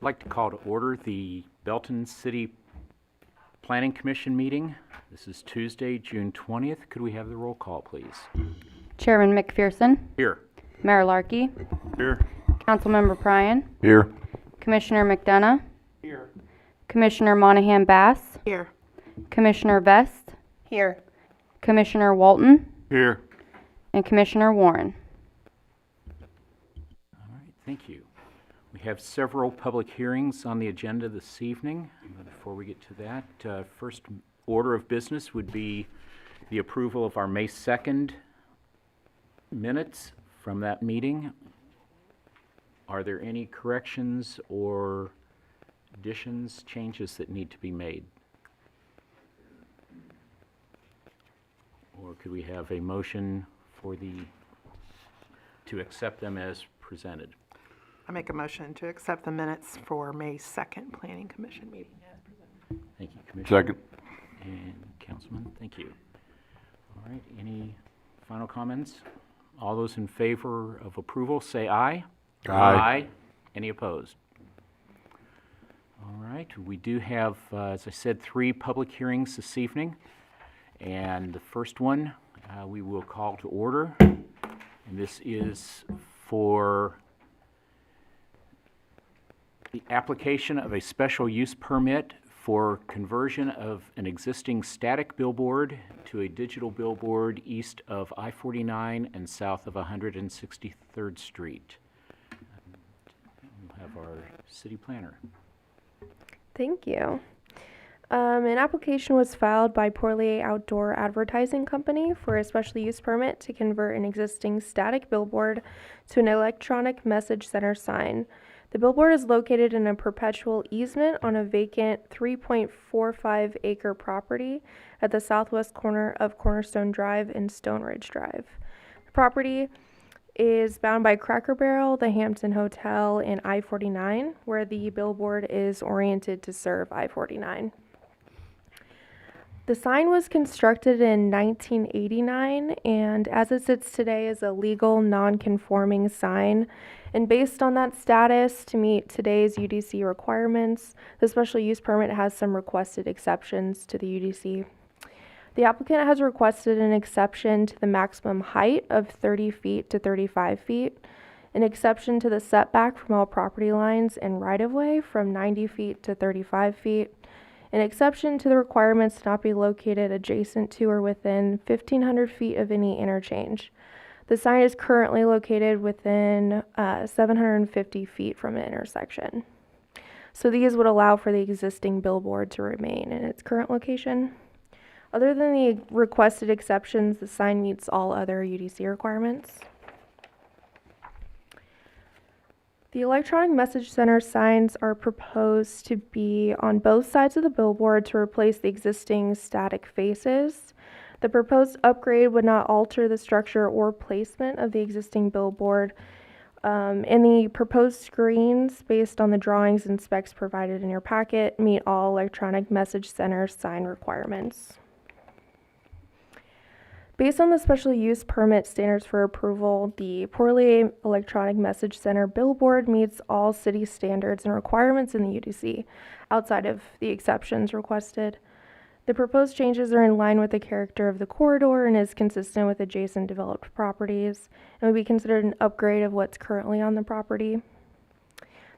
I'd like to call to order the Belton City Planning Commission meeting. This is Tuesday, June 20th. Could we have the roll call, please? Chairman McPherson, Here. Mayor Larkey, Here. Councilmember Pryan, Here. Commissioner McDonough, Here. Commissioner Monahan Bass, Here. Commissioner Vest, Here. Commissioner Walton, Here. and Commissioner Warren. All right, thank you. We have several public hearings on the agenda this evening. Before we get to that, first order of business would be the approval of our May 2nd minutes from that meeting. Are there any corrections or additions, changes that need to be made? Or could we have a motion to accept them as presented? I make a motion to accept the minutes for May 2nd Planning Commission meeting as presented. Thank you, Commissioner. Second. And Councilman, thank you. All right, any final comments? All those in favor of approval, say aye. Aye. Any opposed? All right, we do have, as I said, 3 public hearings this evening. And the first one we will call to order. And this is for the application of a special use permit for conversion of an existing static billboard to a digital billboard east of I-49 and south of 163rd Street. We'll have our city planner. Thank you. An application was filed by Poorly Outdoor Advertising Company for a special use permit to convert an existing static billboard to an electronic message center sign. The billboard is located in a perpetual easement on a vacant 3.45 acre property at the southwest corner of Cornerstone Drive and Stone Ridge Drive. The property is bound by Cracker Barrel, the Hampton Hotel, and I-49, where the billboard is oriented to serve I-49. The sign was constructed in 1989 and as it sits today is a legal non-conforming sign. And based on that status, to meet today's UDC requirements, the special use permit has some requested exceptions to the UDC. The applicant has requested an exception to the maximum height of 30 feet to 35 feet, an exception to the setback from all property lines and right-of-way from 90 feet to 35 feet, an exception to the requirements to not be located adjacent to or within 1,500 feet of any interchange. The sign is currently located within 750 feet from an intersection. So these would allow for the existing billboard to remain in its current location. Other than the requested exceptions, the sign meets all other UDC requirements. The electronic message center signs are proposed to be on both sides of the billboard to replace the existing static faces. The proposed upgrade would not alter the structure or placement of the existing billboard, and the proposed screens, based on the drawings and specs provided in your packet, meet all electronic message center sign requirements. Based on the special use permit standards for approval, the Poorly Electronic Message Center billboard meets all city standards and requirements in the UDC, outside of the exceptions requested. The proposed changes are in line with the character of the corridor and is consistent with adjacent developed properties, and would be considered an upgrade of what's currently on the property.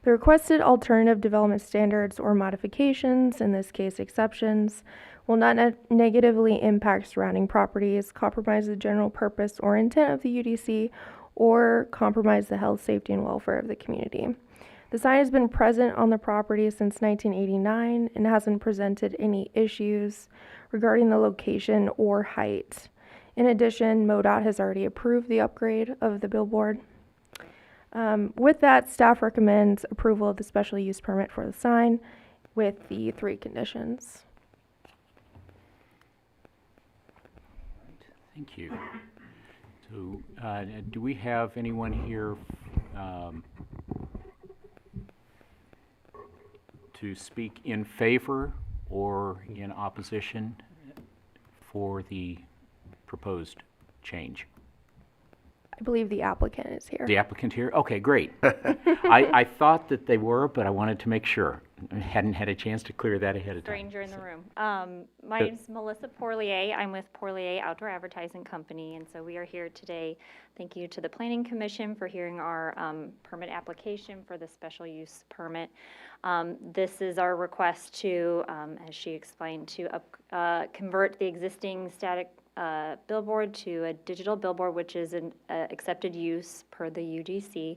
The requested alternative development standards or modifications, in this case exceptions, will not negatively impact surrounding properties, compromise the general purpose or intent of the UDC, or compromise the health, safety, and welfare of the community. The sign has been present on the property since 1989 and hasn't presented any issues regarding the location or height. In addition, MoDOT has already approved the upgrade of the billboard. With that, staff recommends approval of the special use permit for the sign with the 3 conditions. Thank you. So, do we have anyone here to speak in favor or in opposition for the proposed change? I believe the applicant is here. The applicant here? Okay, great. I thought that they were, but I wanted to make sure. I hadn't had a chance to clear that ahead of time. Stranger in the room. My name's Melissa Porlier. I'm with Porlier Outdoor Advertising Company, and so we are here today. Thank you to the Planning Commission for hearing our permit application for the special use permit. This is our request to, as she explained, to convert the existing static billboard to a digital billboard, which is an accepted use per the UDC.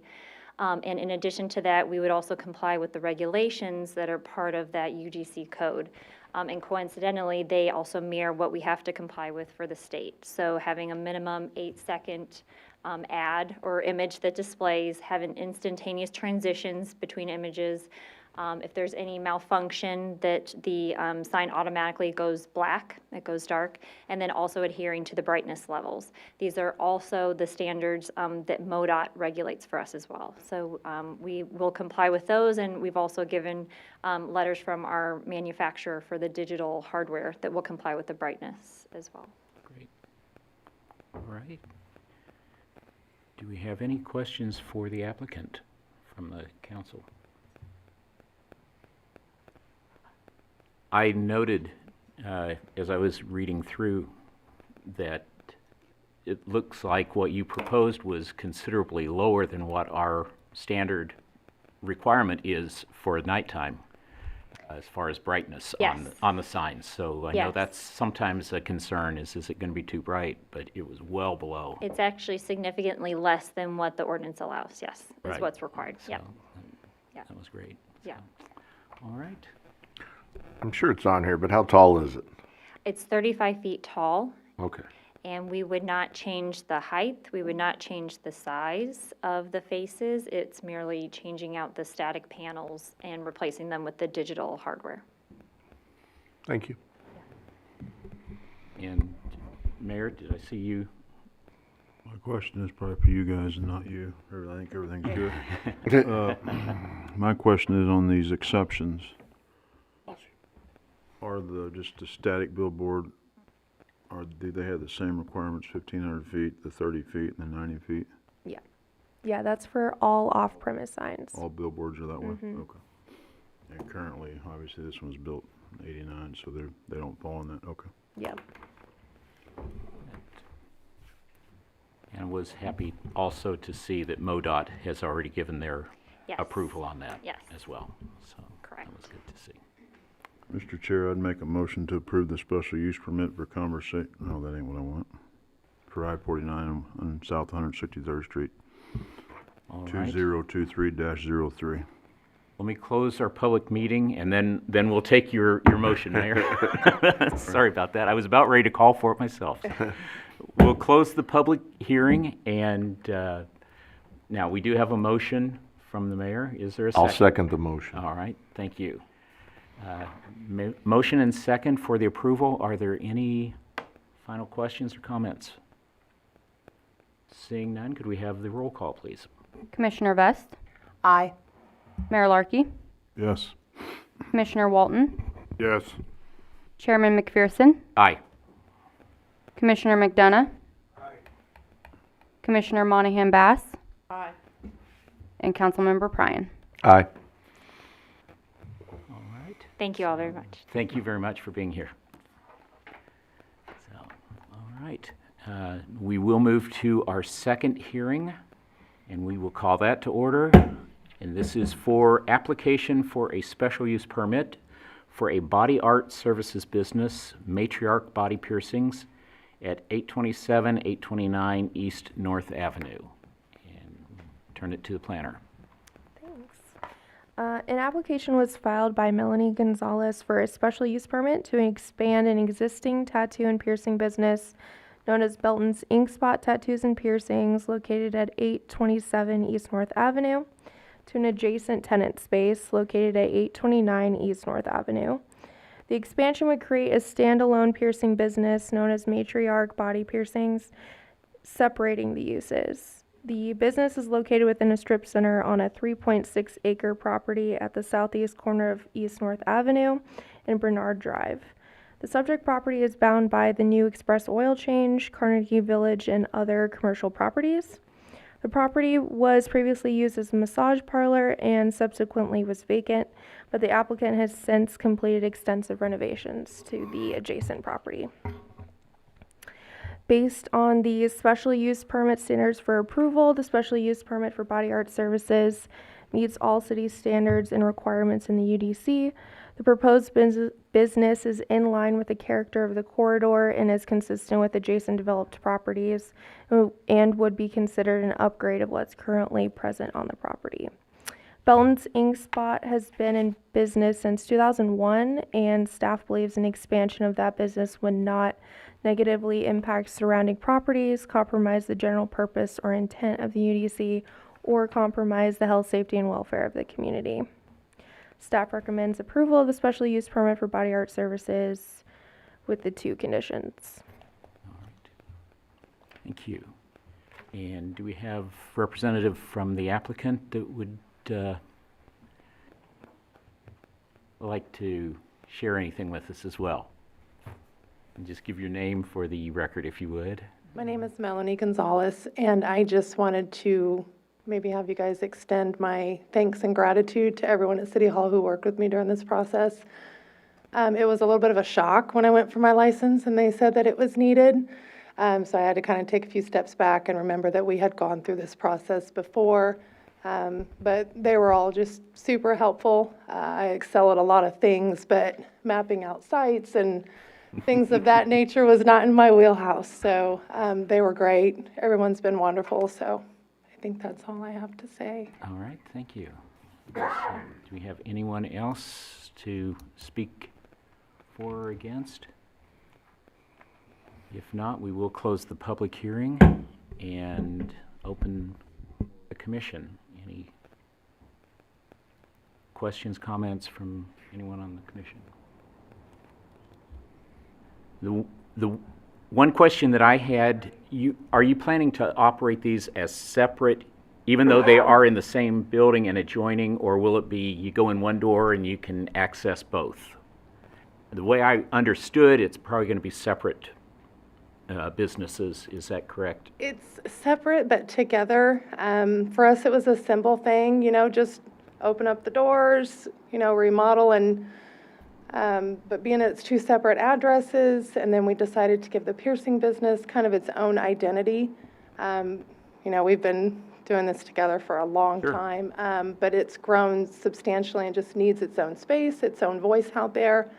And in addition to that, we would also comply with the regulations that are part of that UGC code. And coincidentally, they also mirror what we have to comply with for the state. So having a minimum 8-second ad or image that displays, having instantaneous transitions between images. If there's any malfunction, that the sign automatically goes black, it goes dark, and then also adhering to the brightness levels. These are also the standards that MoDOT regulates for us as well. So we will comply with those, and we've also given letters from our manufacturer for the digital hardware that will comply with the brightness as well. Great. All right. Do we have any questions for the applicant from the council? I noted, as I was reading through, that it looks like what you proposed was considerably lower than what our standard requirement is for nighttime, as far as brightness Yes. on the signs. So I know Yes. that's sometimes a concern, is it going to be too bright? But it was well below. It's actually significantly less than what the ordinance allows, yes, is Right. what's required. So Yep, Yeah. that was great. yeah. All right. I'm sure it's on here, but how tall is it? It's 35 feet tall. Okay. And we would not change the height, we would not change the size of the faces. It's merely changing out the static panels and replacing them with the digital hardware. Thank you. And Mayor, did I see you? My question is probably for you guys and not you. I think everything's good. My question is on these exceptions. Are just the static billboard, do they have the same requirements, 1,500 feet, the 30 feet, and the 90 feet? Yeah, that's for all off-premise signs. All billboards are that way? Okay. And currently, obviously, this one's built in '89, so they don't fall in that, okay. Yep. And was happy also to see that MoDOT has already given their Yes. approval on that Yes. as well. So Correct. that was good to see. Mr. Chair, I'd make a motion to approve the special use permit for no, that ain't what I want. For I-49 on South 163rd Street, All right. 2023-03. Let me close our public meeting, and then we'll take your motion, Mayor. Sorry about that. I was about ready to call for it myself. We'll close the public hearing, and now we do have a motion from the mayor. Is there a second? I'll second the motion. All right, thank you. Motion and second for the approval. Are there any final questions or comments? Seeing none, could we have the roll call, please? Commissioner Vest, Aye. Mayor Larkey, Yes. Commissioner Walton, Yes. Chairman McPherson, Aye. Commissioner McDonough, Commissioner Monahan Bass, Aye. and Councilmember Pryan. Aye. All right. Thank you all very much. Thank you very much for being here. So, all right. We will move to our second hearing, and we will call that to order. And this is for application for a special use permit for a body art services business, Matriarch Body Piercings, at 827, 829 East North Avenue. And turn it to the planner. Thanks. An application was filed by Melanie Gonzalez for a special use permit to expand an existing tattoo and piercing business known as Belton's Ink Spot Tattoos and Piercings, located at 827 East North Avenue, to an adjacent tenant space located at 829 East North Avenue. The expansion would create a standalone piercing business known as Matriarch Body Piercings, separating the uses. The business is located within a strip center on a 3.6 acre property at the southeast corner of East North Avenue and Bernard Drive. The subject property is bound by the new express oil change, Carnegie Village, and other commercial properties. The property was previously used as a massage parlor and subsequently was vacant, but the applicant has since completed extensive renovations to the adjacent property. Based on the special use permit standards for approval, the special use permit for body art services meets all city standards and requirements in the UDC. The proposed business is in line with the character of the corridor and is consistent with adjacent developed properties and would be considered an upgrade of what's currently present on the property. Belton's Ink Spot has been in business since 2001, and staff believes an expansion of that business would not negatively impact surrounding properties, compromise the general purpose or intent of the UDC, or compromise the health, safety, and welfare of the community. Staff recommends approval of the special use permit for body art services with the 2 conditions. All right. Thank you. And do we have representative from the applicant that would like to share anything with us as well? And just give your name for the record, if you would. My name is Melanie Gonzalez, and I just wanted to maybe have you guys extend my thanks and gratitude to everyone at City Hall who worked with me during this process. It was a little bit of a shock when I went for my license and they said that it was needed. So I had to kind of take a few steps back and remember that we had gone through this process before. But they were all just super helpful. I excel at a lot of things, but mapping out sites and things of that nature was not in my wheelhouse. So they were great. Everyone's been wonderful. So I think that's all I have to say. All right, thank you. Do we have anyone else to speak for or against? If not, we will close the public hearing and open the commission. Any questions, comments from anyone on the commission? The one question that I had, are you planning to operate these as separate, even though they are in the same building and adjoining, or will it be you go in one door and you can access both? The way I understood, it's probably going to be separate businesses. Is that correct? It's separate but together. For us, it was a simple thing, just open up the doors, remodel and but being it's 2 separate addresses, and then we decided to give the piercing business kind of its own identity. We've been doing this together for a long Sure. time, but it's grown substantially and just needs its own space, its own voice out there.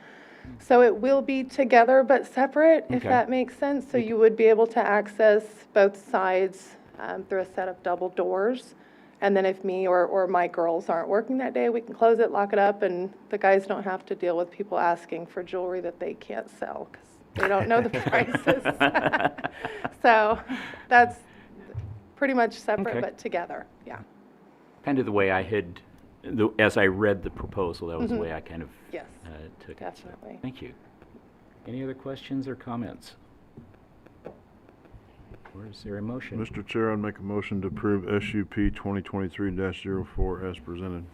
So it will be together but separate, if Okay. that makes sense. So you would be able to access both sides through a set of double doors. And then if me or my girls aren't working that day, we can close it, lock it up, and the guys don't have to deal with people asking for jewelry that they can't sell because they don't know the prices. So that's pretty much separate Okay. but together, yeah. Kind of the way I had, as I read the proposal, that was the way I kind of Yes, took it. So, definitely. thank you. Any other questions or comments? Or is there a motion? Mr. Chair, I'd make a motion to approve SUP 2023-04 as presented.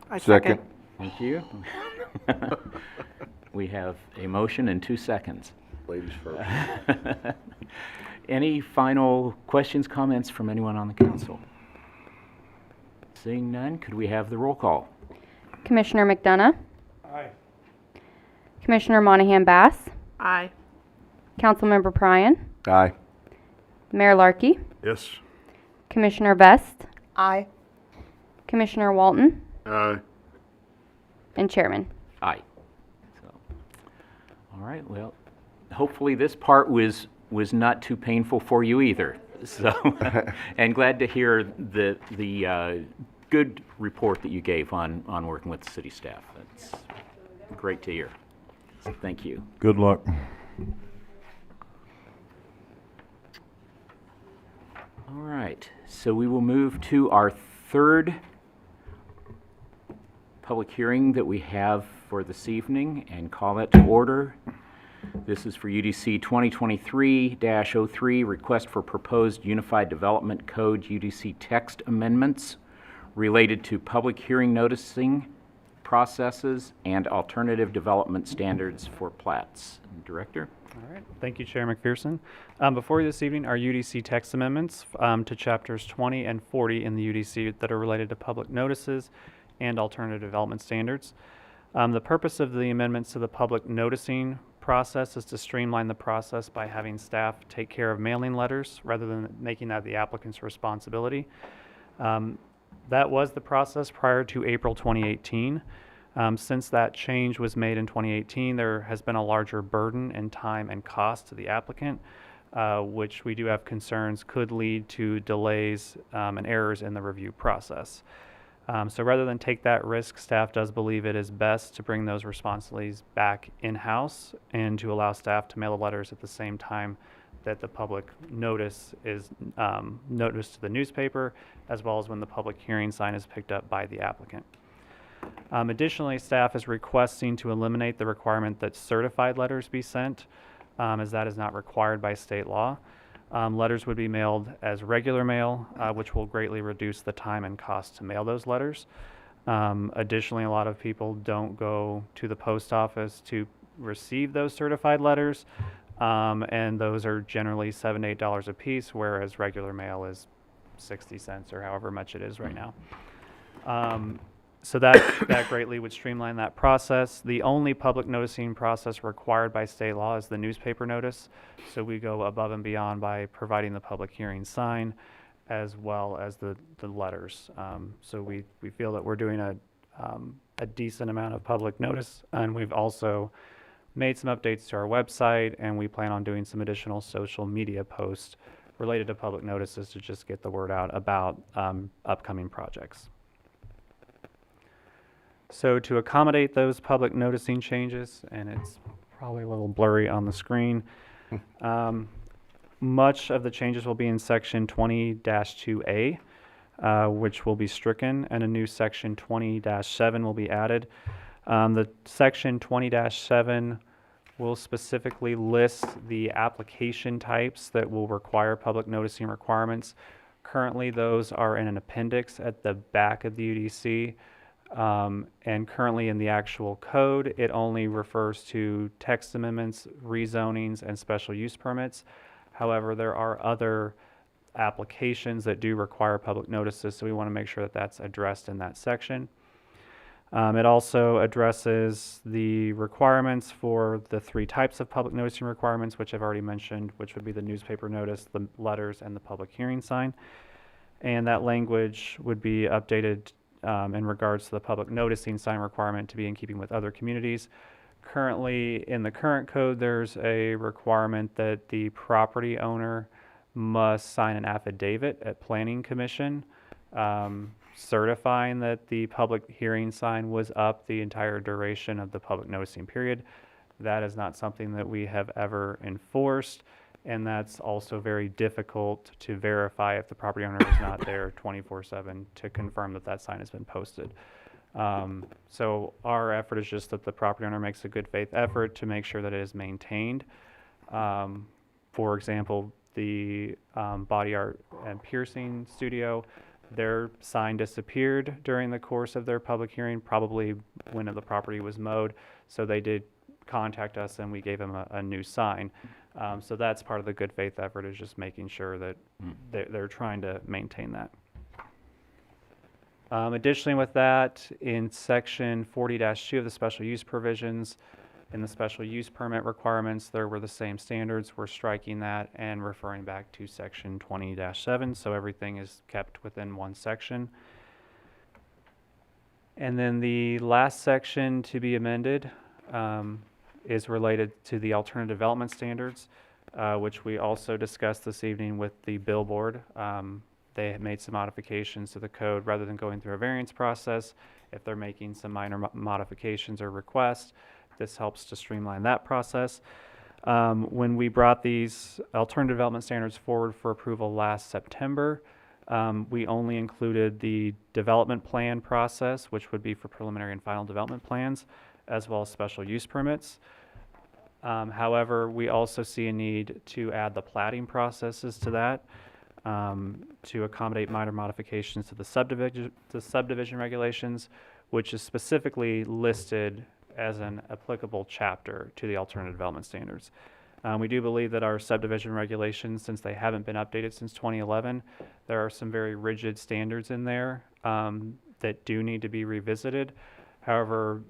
I Second. Thank you. We have a motion and 2 seconds. Ladies first. Any final questions, comments from anyone on the council? Seeing none, could we have the roll call? Commissioner McDonough? Aye. Commissioner Monahan Bass? Aye. Councilmember Pryan? Aye. Mayor Larkey? Yes. Commissioner Vest? Aye. Commissioner Walton? Aye. And Chairman. Aye. So, all right, well, hopefully this part was not too painful for you either. So, and glad to hear the good report that you gave on working with the city staff. That's great to hear. So thank you. Good luck. All right, so we will move to our third public hearing that we have for this evening and call that to order. This is for UDC 2023-03, request for proposed Unified Development Code UDC text amendments related to public hearing noticing processes and alternative development standards for plats. Director? All right, thank you, Chair McPherson. Before you this evening are UDC text amendments to chapters 20 and 40 in the UDC that are related to public notices and alternative development standards. The purpose of the amendments to the public noticing process is to streamline the process by having staff take care of mailing letters rather than making that the applicant's responsibility. That was the process prior to April 2018. Since that change was made in 2018, there has been a larger burden in time and cost to the applicant, which we do have concerns could lead to delays and errors in the review process. So rather than take that risk, staff does believe it is best to bring those responsibilities back in-house and to allow staff to mail the letters at the same time that the public notice is noticed to the newspaper, as well as when the public hearing sign is picked up by the applicant. Additionally, staff is requesting to eliminate the requirement that certified letters be sent, as that is not required by state law. Letters would be mailed as regular mail, which will greatly reduce the time and cost to mail those letters. Additionally, a lot of people don't go to the post office to receive those certified letters, and those are generally $7 to $8 a piece, whereas regular mail is 60 cents or however much it is right now. So that greatly would streamline that process. The only public noticing process required by state law is the newspaper notice. So we go above and beyond by providing the public hearing sign as well as the letters. So we feel that we're doing a decent amount of public notice, and we've also made some updates to our website, and we plan on doing some additional social media posts related to public notices to just get the word out about upcoming projects. So to accommodate those public noticing changes, and it's probably a little blurry on the screen, much of the changes will be in section 20-2A, which will be stricken, and a new section 20-7 will be added. The section 20-7 will specifically list the application types that will require public noticing requirements. Currently, those are in an appendix at the back of the UDC. And currently in the actual code, it only refers to text amendments, rezonings, and special use permits. However, there are other applications that do require public notices, so we want to make sure that that's addressed in that section. It also addresses the requirements for the 3 types of public noticing requirements, which I've already mentioned, which would be the newspaper notice, the letters, and the public hearing sign. And that language would be updated in regards to the public noticing sign requirement to be in keeping with other communities. Currently, in the current code, there's a requirement that the property owner must sign an affidavit at Planning Commission certifying that the public hearing sign was up the entire duration of the public noticing period. That is not something that we have ever enforced, and that's also very difficult to verify if the property owner is not there 24/7 to confirm that that sign has been posted. So our effort is just that the property owner makes a good faith effort to make sure that it is maintained. For example, the body art and piercing studio, their sign disappeared during the course of their public hearing, probably when the property was mowed. So they did contact us and we gave them a new sign. So that's part of the good faith effort, is just making sure that they're trying to maintain that. Additionally with that, in section 40-2 of the special use provisions, in the special use permit requirements, there were the same standards. We're striking that and referring back to section 20-7, so everything is kept within one section. And then the last section to be amended is related to the alternative development standards, which we also discussed this evening with the billboard. They had made some modifications to the code rather than going through a variance process. If they're making some minor modifications or requests, this helps to streamline that process. When we brought these alternative development standards forward for approval last September, we only included the development plan process, which would be for preliminary and final development plans, as well as special use permits. However, we also see a need to add the platting processes to that to accommodate minor modifications to the subdivision regulations, which is specifically listed as an applicable chapter to the alternative development standards. We do believe that our subdivision regulations, since they haven't been updated since 2011, there are some very rigid standards in there that do need to be revisited. However,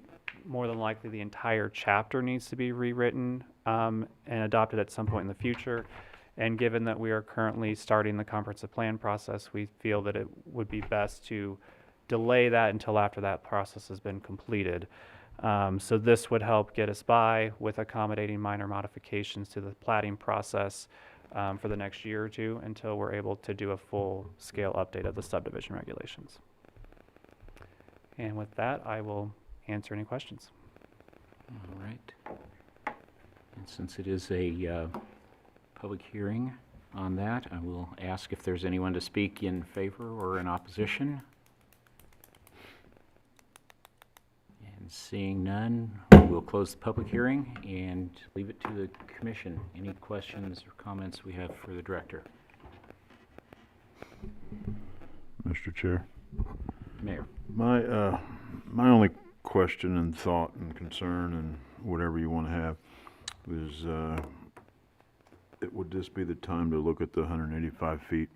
more than likely the entire chapter needs to be rewritten and adopted at some point in the future. And given that we are currently starting the comprehensive plan process, we feel that it would be best to delay that until after that process has been completed. So this would help get us by with accommodating minor modifications to the plating process for the next year or two until we're able to do a full-scale update of the subdivision regulations. And with that, I will answer any questions. All right. And since it is a public hearing on that, I will ask if there's anyone to speak in favor or in opposition. And seeing none, we'll close the public hearing and leave it to the commission. Any questions or comments we have for the director? Mr. Chair, Mayor. my only question and thought and concern and whatever you want to have is, would this be the time to look at the 185 feet,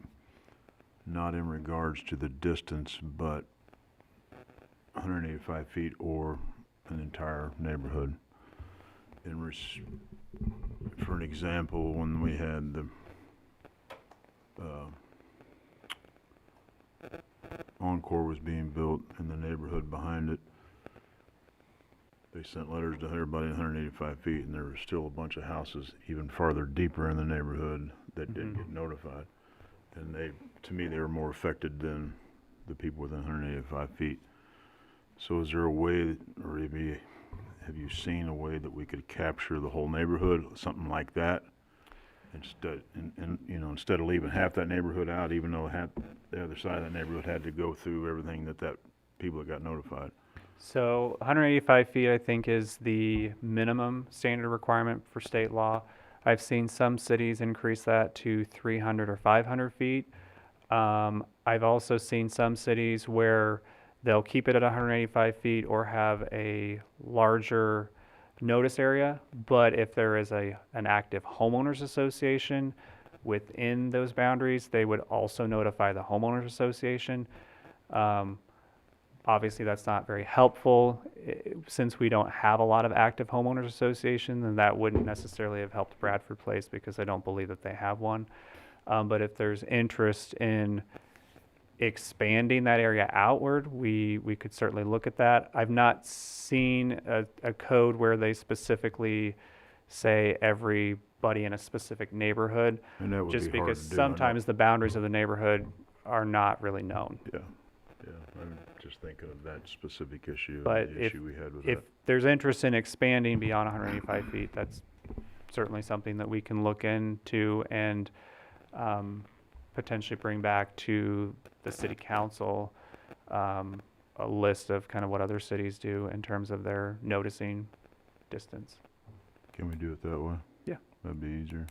not in regards to the distance, but 185 feet or an entire neighborhood? For an example, when we had the Encore was being built in the neighborhood behind it, they sent letters to everybody 185 feet, and there were still a bunch of houses even farther deeper in the neighborhood that didn't get notified. And to me, they were more affected than the people within 185 feet. So is there a way, or maybe have you seen a way that we could capture the whole neighborhood, something like that? Instead of leaving half that neighborhood out, even though the other side of that neighborhood had to go through everything that people that got notified. So 185 feet, I think, is the minimum standard requirement for state law. I've seen some cities increase that to 300 or 500 feet. I've also seen some cities where they'll keep it at 185 feet or have a larger notice area, but if there is an active homeowners association within those boundaries, they would also notify the homeowners association. Obviously, that's not very helpful. Since we don't have a lot of active homeowners associations, then that wouldn't necessarily have helped Bradford Place because I don't believe that they have one. But if there's interest in expanding that area outward, we could certainly look at that. I've not seen a code where they specifically say everybody in a specific neighborhood, And that would just be hard because to do, I know. sometimes the boundaries of the neighborhood are not really known. Yeah, I'm just thinking of that specific issue, But the issue we had with If that. there's interest in expanding beyond 185 feet, that's certainly something that we can look into and potentially bring back to the city council a list of kind of what other cities do in terms of their noticing distance. Can we do it that way? Yeah. That'd be easier.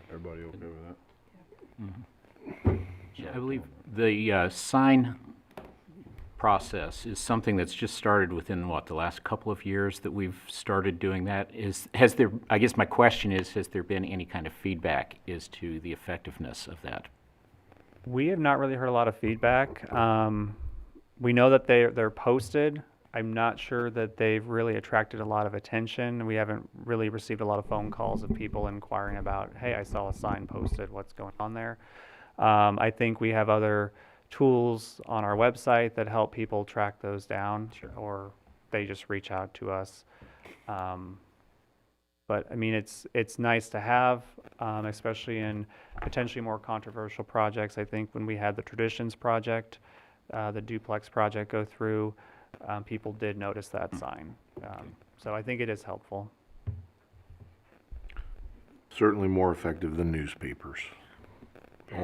Everybody okay with that? Yeah, I believe the sign process is something that's just started within, the last couple of years that we've started doing that. I guess my question is, has there been any kind of feedback as to the effectiveness of that? We have not really heard a lot of feedback. We know that they're posted. I'm not sure that they've really attracted a lot of attention. We haven't really received a lot of phone calls of people inquiring about, hey, I saw a sign posted, what's going on there? I think we have other tools on our website that help people track those down, or they just reach out to us. But I mean, it's nice to have, especially in potentially more controversial projects. I think when we had the Traditions project, the duplex project go through, people did notice that sign. So I think it is helpful. Certainly more effective than newspapers.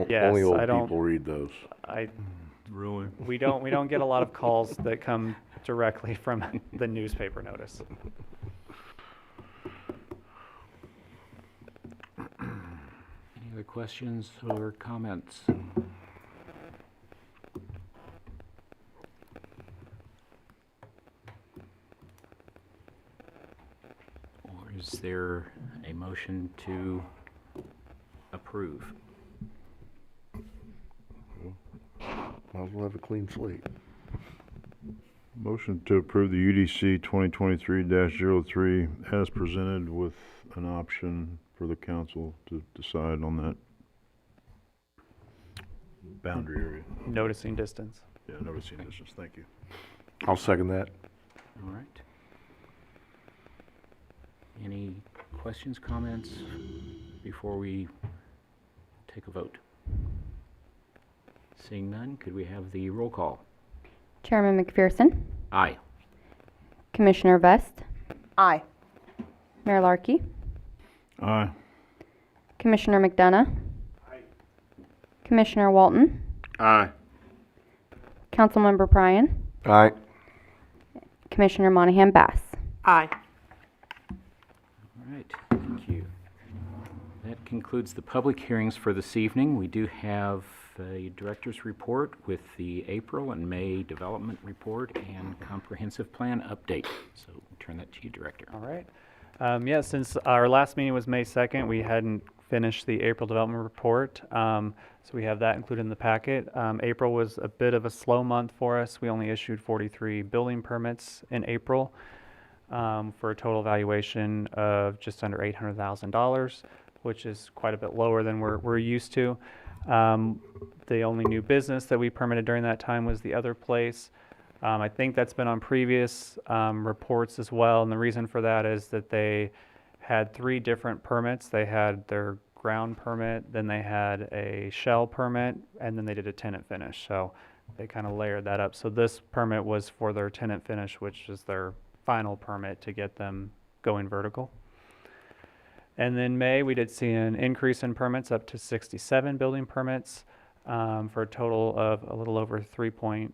Yes, Only old I don't- people read those. Really? We don't get a lot of calls that come directly from the newspaper notice. Any other questions or comments? Or is there a motion to approve. Might as well have a clean slate. Motion to approve the UDC 2023-03 as presented with an option for the council to decide on that boundary area. Noticing distance. Yeah, noticing distance, thank you. I'll second that. All right. Any questions, comments before we take a vote? Seeing none, could we have the roll call? Chairman McPherson, Aye. Commissioner Vest, Aye. Mayor Larkey, Aye. Commissioner McDonough, Commissioner Walton, Aye. Councilmember Pryan, Aye. Commissioner Monahan Bass. Aye. All right, thank you. That concludes the public hearings for this evening. We do have a director's report with the April and May development report and comprehensive plan update. So we'll turn that to you, Director. All right. Yeah, since our last meeting was May 2nd, we hadn't finished the April development report. So we have that included in the packet. April was a bit of a slow month for us. We only issued 43 building permits in April for a total valuation of just under $800,000, which is quite a bit lower than we're used to. The only new business that we permitted during that time was the other place. I think that's been on previous reports as well, and the reason for that is that they had 3 different permits. They had their ground permit, then they had a shell permit, and then they did a tenant finish. So they kind of layered that up. So this permit was for their tenant finish, which is their final permit to get them going vertical. And then May, we did see an increase in permits up to 67 building permits for a total of a little over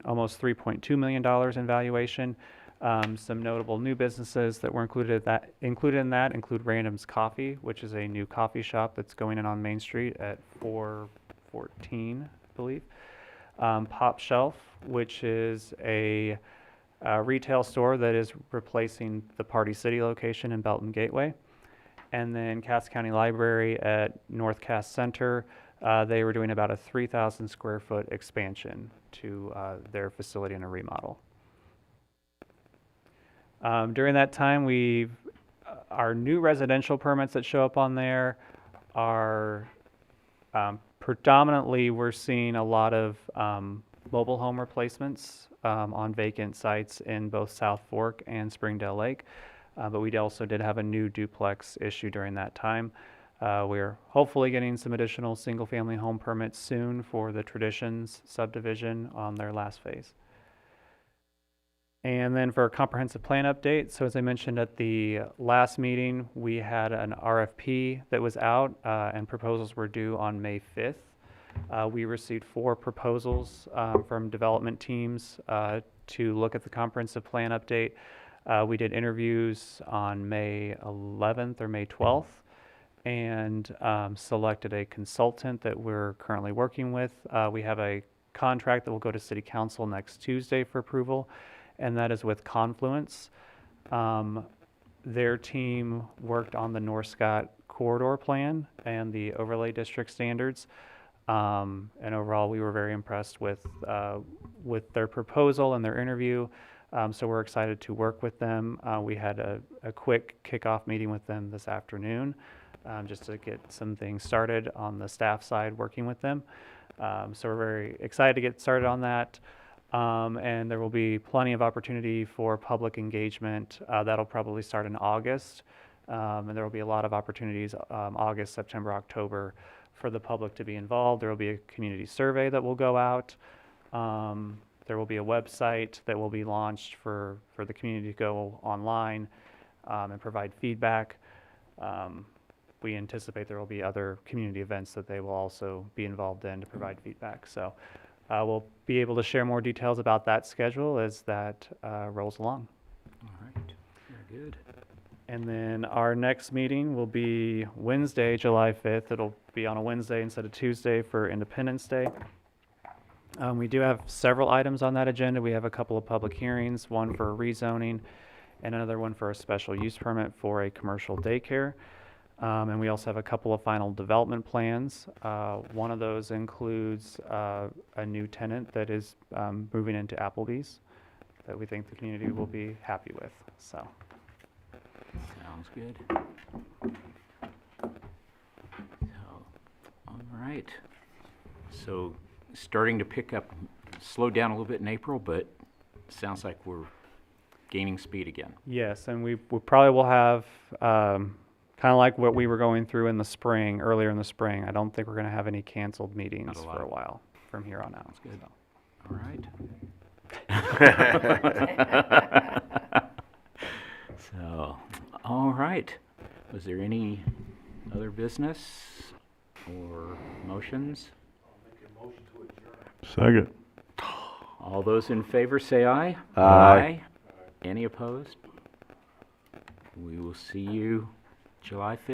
almost $3.2 million in valuation. Some notable new businesses that were included in that include Random's Coffee, which is a new coffee shop that's going in on Main Street at 414, I believe. Pop Shelf, which is a retail store that is replacing the Party City location in Belton Gateway. And then Cass County Library at North Cass Center, they were doing about a 3,000 square foot expansion to their facility and a remodel. During that time, our new residential permits that show up on there are predominantly we're seeing a lot of mobile home replacements on vacant sites in both South Fork and Springdale Lake. But we also did have a new duplex issue during that time. We're hopefully getting some additional single-family home permits soon for the Traditions subdivision on their last phase. And then for a comprehensive plan update, so as I mentioned at the last meeting, we had an RFP that was out and proposals were due on May 5th. We received 4 proposals from development teams to look at the comprehensive plan update. We did interviews on May 11th or May 12th and selected a consultant that we're currently working with. We have a contract that will go to City Council next Tuesday for approval, and that is with Confluence. Their team worked on the North Scott corridor plan and the overlay district standards. And overall, we were very impressed with their proposal and their interview. So we're excited to work with them. We had a quick kickoff meeting with them this afternoon just to get some things started on the staff side working with them. So we're very excited to get started on that. And there will be plenty of opportunity for public engagement. That'll probably start in August. And there will be a lot of opportunities August, September, October for the public to be involved. There will be a community survey that will go out. There will be a website that will be launched for the community to go online and provide feedback. We anticipate there will be other community events that they will also be involved in to provide feedback. So we'll be able to share more details about that schedule as that rolls along. All right, very good. And then our next meeting will be Wednesday, July 5th. It'll be on a Wednesday instead of Tuesday for Independence Day. We do have several items on that agenda. We have a couple of public hearings, one for rezoning and another one for a special use permit for a commercial daycare. And we also have a couple of final development plans. One of those includes a new tenant that is moving into Applebee's that we think the community will be happy with, so. Sounds good. So, all right. So, starting to pick up, slow down a little bit in April, but sounds like we're gaining speed again. Yes, and we probably will have, kind of like what we were going through in the spring, earlier in the spring. I don't think we're going to have any canceled meetings Not a lot. for a while from here on out. Good. so. All right. So, all right. Was there any other business or motions? Second. All those in favor say aye. Aye. Any opposed? We will see you July 5th.